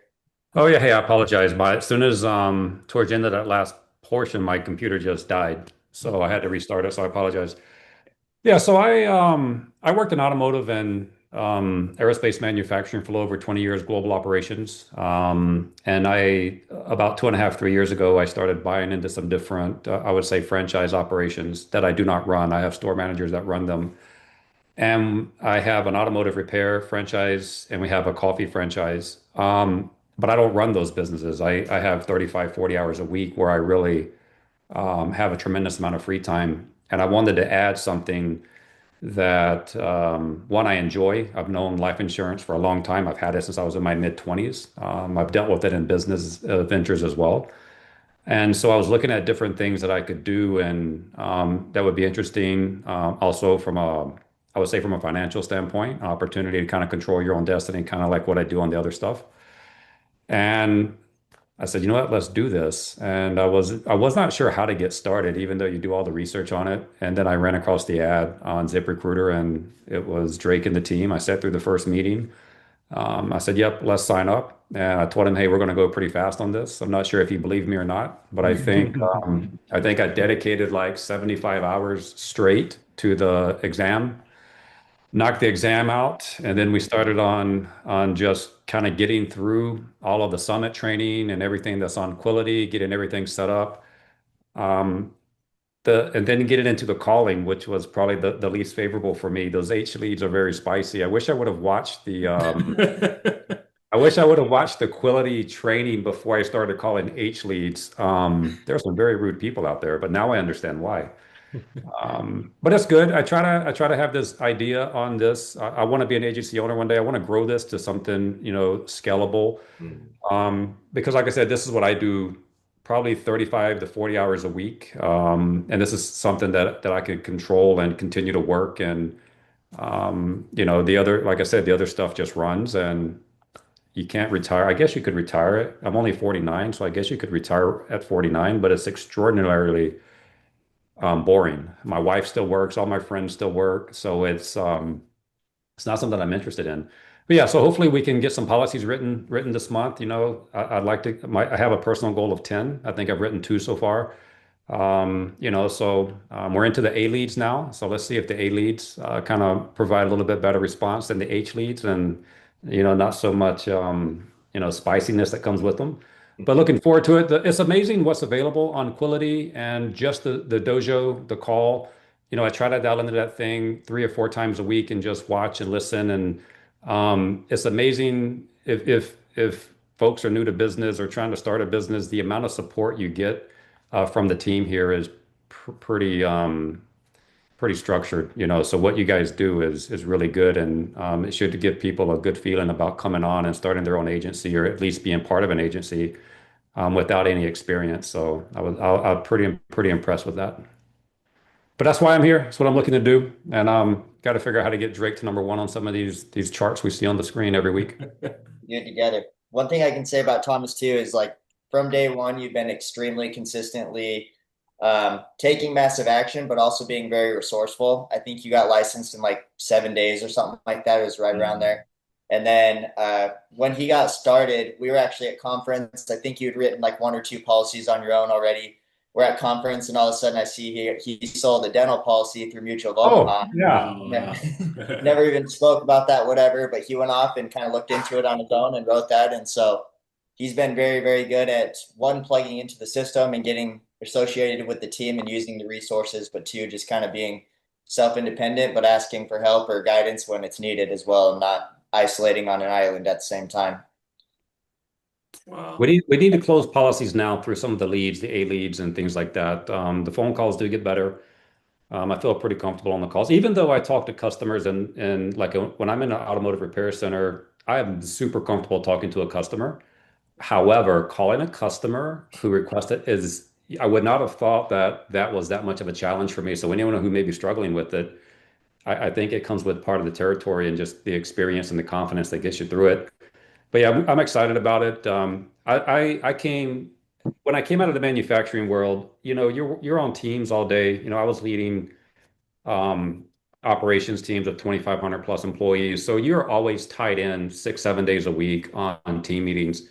Oh yeah, hey, I apologize. As soon as towards the end of that last portion, my computer just died. So I had to restart it. So I apologize. Yeah, so I worked in automotive and aerospace manufacturing for over 20 years, global operations. And I about 2.5, 3 years ago, I started buying into some different, I would say, franchise operations that I do not run. I have store managers that run them. And I have an automotive repair franchise and we have a coffee franchise. But I don't run those businesses. I have 35, 40 hours a week where I really have a tremendous amount of free time. And I wanted to add something that one I enjoy. I've known life insurance for a long time. I've had it since I was in my mid 20s. I've dealt with it in business ventures as well. And so I was looking at different things that I could do and that would be interesting. Also from I would say from a financial standpoint, opportunity to kind of control your own destiny, kind of like what I do on the other stuff. And I said, you know what, let's do this. And I was not sure how to get started, even though you do all the research on it. And then I ran across the ad on ZipRecruiter and it was Drake and the team. I sat through the first meeting. I said, yep, let's sign up. And I told him, hey, we're going to go pretty fast on this. I'm not sure if he believed me or not, but I think I dedicated like 75 hours straight to the exam, knocked the exam out, and then we started on just kind of getting through all of the summit training and everything that's on Quility, getting everything set up. Um, and then get it into the calling, which was probably the least favorable for me. Those H leads are very spicy. I wish I would have watched the Quility training before I started calling H leads. There are some very rude people out there, but now I understand why. But it's good. I try to have this idea on this. I want to be an agency owner one day. I want to grow this to something, scalable. Because like I said, this is what I do probably 35 to 40 hours a week. And this is something that I can control and continue to work. And the other, like I said, the other stuff just runs and you can't retire. I guess you could retire it. I'm only 49, so I guess you could retire at 49, but it's extraordinarily boring. My wife still works, all my friends still work, so it's not something I'm interested in. But yeah, so hopefully we can get some policies written this month. I'd like to. I have a personal goal of 10. I think I've written 2 so far. We're into the A leads now. So let's see if the A leads kind of provide a little bit better response than the H leads, and not so much spiciness that comes with them. But looking forward to it. It's amazing what's available on Quility and just the dojo, the call. I try to dial into that thing 3 or 4 times a week and just watch and listen. And it's amazing if folks are new to business or trying to start a business, the amount of support you get from the team here is pretty structured. So what you guys do is really good, and it should give people a good feeling about coming on and starting their own agency or at least being part of an agency without any experience. So I'm pretty impressed with that. But that's why I'm here. That's what I'm looking to do, and got to figure out how to get Drake to #1 on some of these charts we see on the screen every week. Do it together. One thing I can say about Thomas too is like from day one, you've been extremely consistently taking massive action, but also being very resourceful. I think you got licensed in like 7 days or something like that. It was right around there. And then when he got started, we were actually at conference. I think you had written like 1 or 2 policies on your own already. We're at conference, and all of a sudden I see he sold a dental policy through Mutual of Omaha. Yeah. Never even spoke about that, whatever, but he went off and kind of looked into it on his own and wrote that. And so he's been very, very good at one, plugging into the system and getting associated with the team and using the resources, but 2, just kind of being self-independent, but asking for help or guidance when it's needed as well, and not isolating on an island at the same time. Wow. We need to close policies now through some of the leads, the A leads and things like that. The phone calls do get better. I feel pretty comfortable on the calls, even though I talk to customers and like when I'm in an automotive repair center, I am super comfortable talking to a customer. However, calling a customer who requested I would not have thought that was that much of a challenge for me. So anyone who may be struggling with it, I think it comes with part of the territory and just the experience and the confidence that gets you through it. But yeah, I'm excited about it. When I came out of the manufacturing world, you're on teams all day. I was leading um, operations teams of 2,500 plus employees. So you're always tied in 6, 7 days a week on team meetings.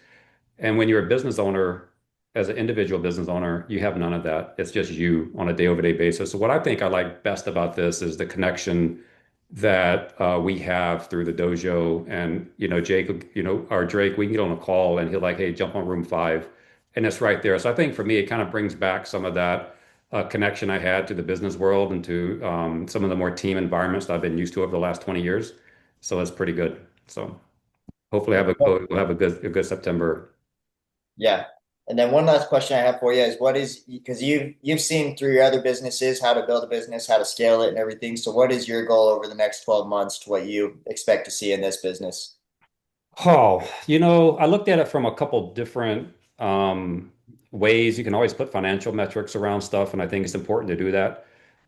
And when you're a business owner, as an individual business owner, you have none of that. It's just you on a day-over-day basis. So what I think I like best about this is the connection that we have through the dojo. And Jake, or Drake, we can get on a call and he'll like, hey, jump on room 5, and it's right there. So I think for me, it kind of brings back some of that connection I had to the business world and to some of the more team environments that I've been used to over the last 20 years. So it's pretty good. So hopefully we'll have a good September. Yeah. And then one last question I have for you is because you've seen through your other businesses how to build a business, how to scale it and everything. So what is your goal over the next 12 months to what you expect to see in this business? Oh, I looked at it from a couple different ways. You can always put financial metrics around stuff, and I think it's important to do that.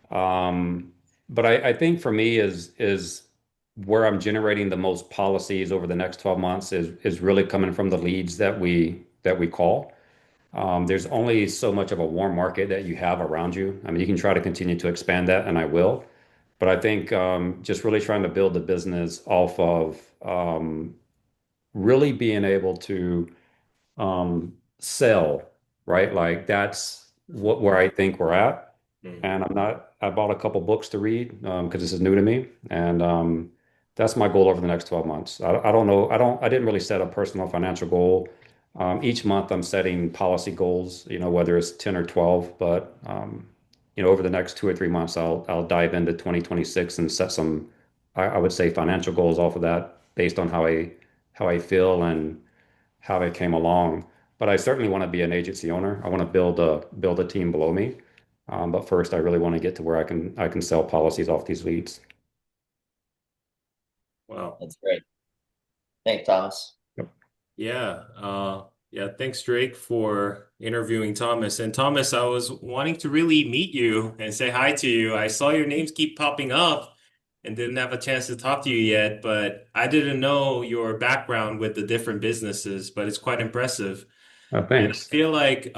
But I think for me is where I'm generating the most policies over the next 12 months is really coming from the leads that we call. There's only so much of a warm market that you have around you. I mean, you can try to continue to expand that, and I will. But I think just really trying to build the business off of really being able to sell, right? Like that's where I think we're at. And I bought a couple books to read because this is new to me. And that's my goal over the next 12 months. I don't know. I didn't really set a personal financial goal. Each month I'm setting policy goals, whether it's 10 or 12, but over the next 2 or 3 months, I'll dive into 2026 and set some, I would say, financial goals off of that based on how I feel and how I came along. But I certainly want to be an agency owner. I want to build a team below me. But first, I really want to get to where I can sell policies off these leads. Wow. That's great. Thanks, Thomas. Yep. Yeah. Thanks, Drake, for interviewing Thomas. And Thomas, I was wanting to really meet you and say hi to you. I saw your names keep popping up and didn't have a chance to talk to you yet, but I didn't know your background with the different businesses, but it's quite impressive. Oh, And I thanks. feel like,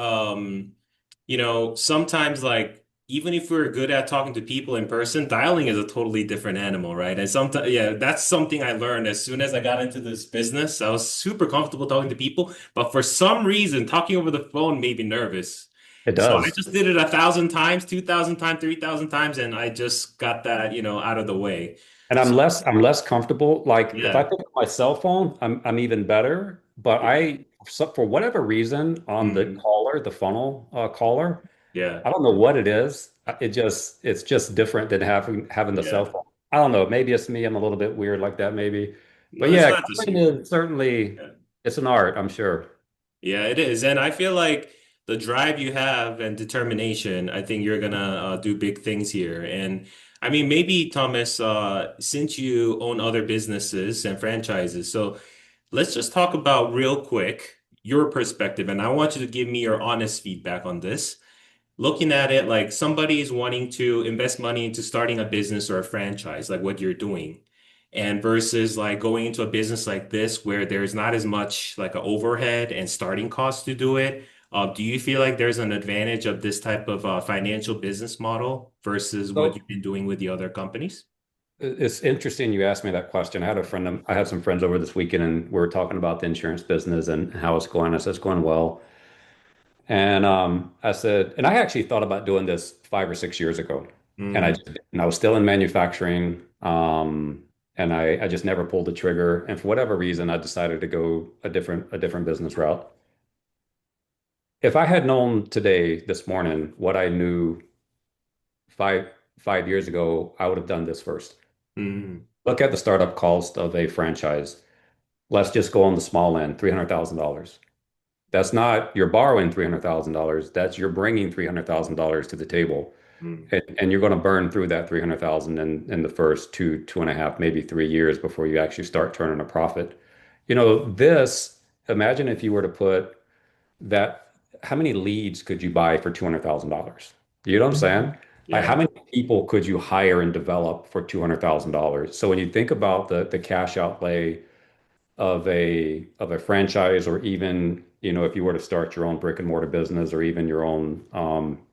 sometimes like even if we're good at talking to people in person, dialing is a totally different animal, right? And sometimes, yeah, that's something I learned as soon as I got into this business. I was super comfortable talking to people, but for some reason, talking over the phone made me nervous. It So I does. just did it 1,000 times, 2,000 times, 3,000 times, and I just got that, out of the way. And I'm So less comfortable. Like if I yeah, pick up my cell phone, I'm even better. But for whatever reason, on the Mhm. caller, the funnel caller, Yeah, I don't know what it is. It's just different than having the cell yeah. phone. I don't know. Maybe it's me. I'm a little bit weird like that, maybe. But No, it's yeah, not just calling you. is certainly Yeah. it's an art, I'm sure. Yeah, it is. And I feel like the drive you have and determination, I think you're gonna do big things here. And I mean, maybe Thomas, since you own other businesses and franchises, so let's just talk about real quick your perspective. And I want you to give me your honest feedback on this. Looking at it like somebody is wanting to invest money into starting a business or a franchise, like what you're doing, and versus like going into a business like this where there's not as much like an overhead and starting costs to do it. Do you feel like there's an advantage of this type of financial business model versus what So you've been doing with the other companies? it's interesting you asked me that question. I had some friends over this weekend and we were talking about the insurance business and how it's going. I said it's going well. And I said, and I actually thought about doing this 5 or 6 years ago. And Mm, I was still in manufacturing. And I just never pulled the trigger. And for whatever reason, I decided to go a different business route. If I had known today, this morning, what I knew five 5 years ago, I would have done this first. mm, Look at the startup cost of a franchise. Let's just go on the small end, $300,000. That's not you're borrowing $300,000. That's you're bringing $300,000 to the table, mm. and you're going to burn through that 300,000 in the first 2.5, maybe 3 years before you actually start turning a profit. This, imagine if you were to put that, how many leads could you buy for $200,000? You know what I'm saying? Like how Yeah. many people could you hire and develop for $200,000? So when you think about the cash outlay of a franchise, or even if you were to start your own brick and mortar business, or even your own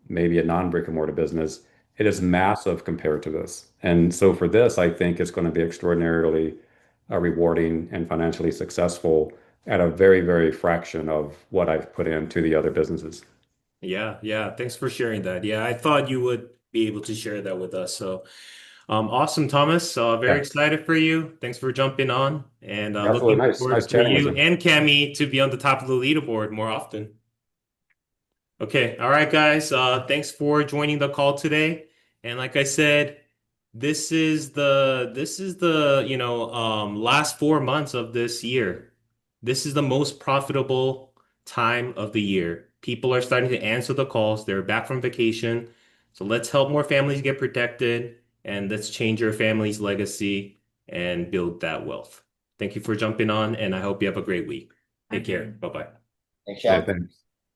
maybe a non brick and mortar business, it is massive compared to this. And so for this, I think it's going to be extraordinarily rewarding and financially successful at a very, very fraction of what I've put into the other businesses. Yeah, yeah. Thanks for sharing that. Yeah, I thought you would be able to share that with us. So, awesome, Thomas. Very Yeah, excited for you. Thanks for jumping on, and absolutely. looking Nice forward for chatting with you you. and Cami to be on the top of the leaderboard more often. Okay, all right, guys. Thanks for joining the call today. And like I said, this is the last 4 months of this year. This is the most profitable time of the year. People are starting to answer the calls. They're back from vacation. So let's help more families get protected and let's change your family's legacy and build that wealth. Thank you for jumping on, and I hope you have a great week. Take care. Bye-bye. Thanks, Yeah, Sean. thanks.